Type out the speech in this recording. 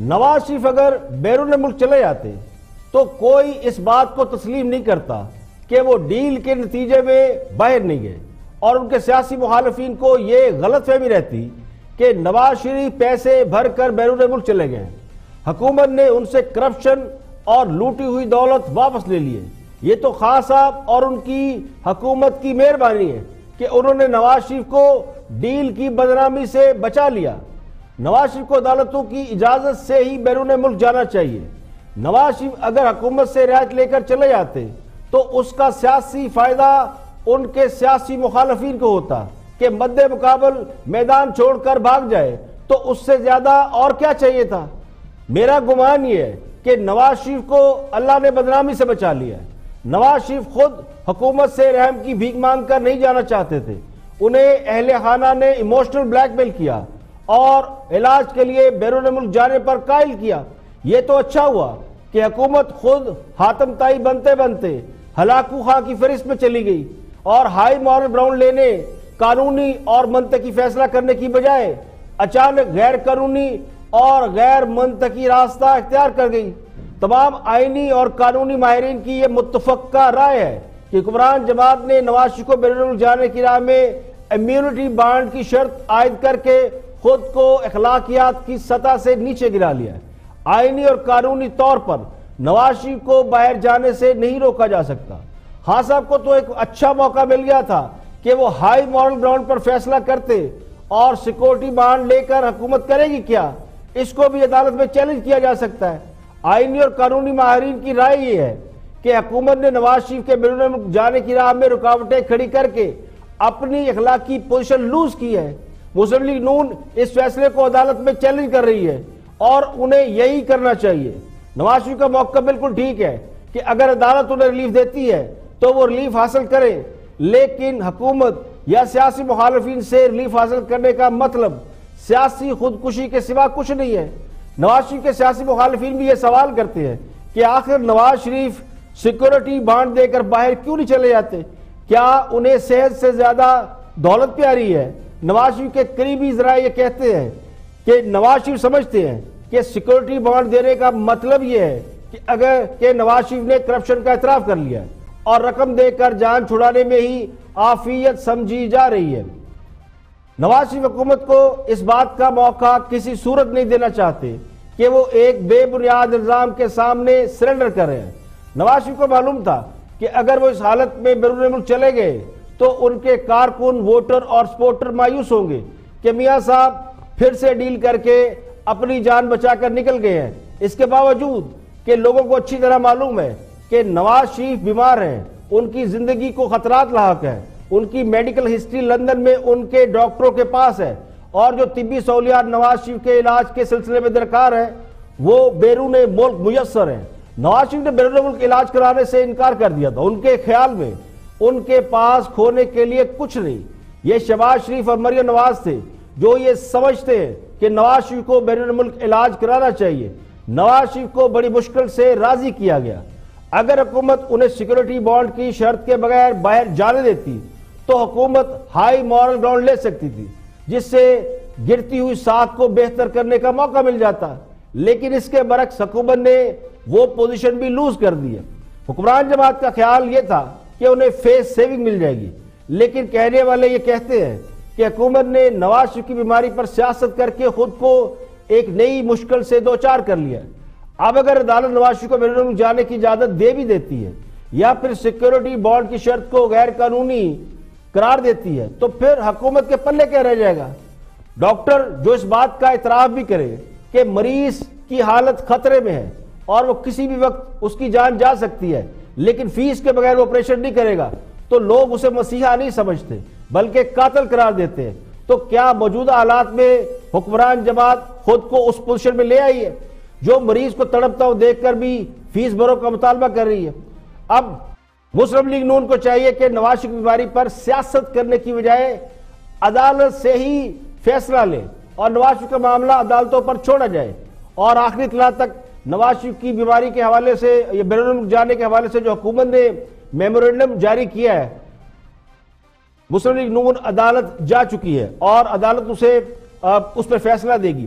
نواز شریف اگر بیرون ملک چلے جاتے تو کوئی اس بات کو تسلیم نہیں کرتا کہ وہ ڈیل کے نتیجے میں باہر نہیں گئے، اور ان کے سیاسی مخالفین کو یہ غلط فہمی رہتی کہ نواز شریف پیسے بھر کر بیرون ملک چلے گئے، حکومت نے ان سے کرپشن اور لوٹی ہوئی دولت واپس لے لیے۔ یہ تو خان صاحب اور ان کی حکومت کی مہربانی ہے کہ انہوں نے نواز شریف کو ڈیل کی بدنامی سے بچا لیا۔ نواز شریف کو عدالتوں کی اجازت سے ہی بیرون ملک جانا چاہیے۔ نواز شریف اگر حکومت سے رعایت لے کر چلے جاتے تو اس کا سیاسی فائدہ ان کے سیاسی مخالفین کو ہوتا کہ مد مقابل میدان چھوڑ کر بھاگ جائے، تو اس سے زیادہ اور کیا چاہیے تھا۔ میرا گمان یہ ہے کہ نواز شریف کو اللہ نے بدنامی سے بچا لیا ہے۔ نواز شریف خود حکومت سے رحم کی بھیک مانگ کر نہیں جانا چاہتے تھے، انہیں اہل خانہ نے ایموشنل بلیک میل کیا اور علاج کے لیے بیرون ملک جانے پر قائل کیا۔ یہ تو اچھا ہوا کہ حکومت خود حاتم طائی بنتے بنتے ہلاکو خان کی فہرست میں چلی گئی اور ہائی مورل گراؤنڈ لینے، قانونی اور منطقی فیصلہ کرنے کی بجائے اچانک غیر قانونی اور غیر منطقی راستہ اختیار کر گئی۔ تمام آئینی اور قانونی ماہرین کی یہ متفقہ رائے ہے کہ حکمران جماعت نے نواز شریف کو بیرون ملک جانے کی راہ میں امیونٹی بانڈ کی شرط عائد کر کے خود کو اخلاقیات کی سطح سے نیچے گرا لیا ہے۔ آئینی اور قانونی طور پر نواز شریف کو باہر جانے سے نہیں روکا جا سکتا۔ خان صاحب کو تو ایک اچھا موقع مل گیا تھا کہ وہ ہائی مورل گراؤنڈ پر فیصلہ کرتے، اور سیکورٹی بانڈ لے کر حکومت کرے گی کیا، اس کو بھی عدالت میں چیلنج کیا جا سکتا ہے۔ آئینی اور قانونی ماہرین کی رائے یہ ہے کہ حکومت نے نواز شریف کے بیرون ملک جانے کی راہ میں رکاوٹیں کھڑی کر کے اپنی اخلاقی پوزیشن لوز کی ہے۔ مسلم لیگ نون اس فیصلے کو عدالت میں چیلنج کر رہی ہے اور انہیں یہی کرنا چاہیے۔ نواز شریف کا موقع بالکل ٹھیک ہے کہ اگر عدالت انہیں ریلیف دیتی ہے تو وہ ریلیف حاصل کریں، لیکن حکومت یا سیاسی مخالفین سے ریلیف حاصل کرنے کا مطلب سیاسی خودکشی کے سوا کچھ نہیں ہے۔ نواز شریف کے سیاسی مخالفین بھی یہ سوال کرتے ہیں کہ آخر نواز شریف سیکورٹی بانڈ دے کر باہر کیوں نہیں چلے جاتے؟ کیا انہیں صحت سے زیادہ دولت پیاری ہے؟ نواز شریف کے قریبی ذرائع یہ کہتے ہیں کہ نواز شریف سمجھتے ہیں کہ سیکورٹی بانڈ دینے کا مطلب یہ ہے کہ اگر کہ نواز شریف نے کرپشن کا اعتراف کر لیا اور رقم دے کر جان چھڑانے میں ہی عافیت سمجھی جا رہی ہے۔ نواز شریف حکومت کو اس بات کا موقع کسی صورت نہیں دینا چاہتے کہ وہ ایک بے بنیاد الزام کے سامنے سرنڈر کر رہے ہیں۔ نواز شریف کو معلوم تھا کہ اگر وہ اس حالت میں بیرون ملک چلے گئے تو ان کے کارکن، ووٹر اور سپورٹر مایوس ہوں گے کہ میاں صاحب پھر سے ڈیل کر کے اپنی جان بچا کر نکل گئے ہیں۔ اس کے باوجود کہ لوگوں کو اچھی طرح معلوم ہے کہ نواز شریف بیمار ہیں، ان کی زندگی کو خطرات لاحق ہیں، ان کی میڈیکل ہسٹری لندن میں ان کے ڈاکٹروں کے پاس ہے، اور جو طبی سہولیات نواز شریف کے علاج کے سلسلے میں درکار ہیں وہ بیرون ملک میسر ہیں۔ نواز شریف نے بیرون ملک علاج کرانے سے انکار کر دیا تھا۔ ان کے خیال میں ان کے پاس کھونے کے لیے کچھ نہیں۔ یہ شہباز شریف اور مریم نواز تھے جو یہ سمجھتے ہیں کہ نواز شریف کو بیرون ملک علاج کرانا چاہیے۔ نواز شریف کو بڑی مشکل سے راضی کیا گیا۔ اگر حکومت انہیں سیکورٹی بانڈ کی شرط کے بغیر باہر جانے دیتی تو حکومت ہائی مورل گراؤنڈ لے سکتی تھی، جس سے گرتی ہوئی ساکھ کو بہتر کرنے کا موقع مل جاتا، لیکن اس کے برعکس حکومت نے وہ پوزیشن بھی لوز کر دی ہے۔ حکمران جماعت کا خیال یہ تھا کہ انہیں فیس سیونگ مل جائے گی، لیکن کہنے والے یہ کہتے ہیں کہ حکومت نے نواز شریف کی بیماری پر سیاست کر کے خود کو ایک نئی مشکل سے دوچار کر لیا۔ اب اگر عدالت نواز شریف کو بیرون ملک جانے کی اجازت دے بھی دیتی ہے یا پھر سیکورٹی بانڈ کی شرط کو غیر قانونی قرار دیتی ہے تو پھر حکومت کے پلے کیا رہ جائے گا؟ ڈاکٹر جو اس بات کا اعتراف بھی کرے کہ مریض کی حالت خطرے میں ہے اور وہ کسی بھی وقت اس کی جان جا سکتی ہے، لیکن فیس کے بغیر وہ آپریشن نہیں کرے گا، تو لوگ اسے مسیحا نہیں سمجھتے بلکہ قاتل قرار دیتے ہیں۔ تو کیا موجودہ حالات میں حکمران جماعت خود کو اس پوزیشن میں لے آئی ہے جو مریض کو تڑپتا ہو دیکھ کر بھی فیس بھرو کا مطالبہ کر رہی ہے؟ اب مسلم لیگ نون کو چاہیے کہ نواز شریف کی بیماری پر سیاست کرنے کی بجائے عدالت سے ہی فیصلہ لے اور نواز شریف کا معاملہ عدالتوں پر چھوڑا جائے، اور آخری اطلاع تک نواز شریف کی بیماری کے حوالے سے یا بیرون ملک جانے کے حوالے سے جو حکومت نے میمورنڈم جاری کیا ہے، مسلم لیگ نون عدالت جا چکی ہے اور عدالت اس پر فیصلہ دے گی۔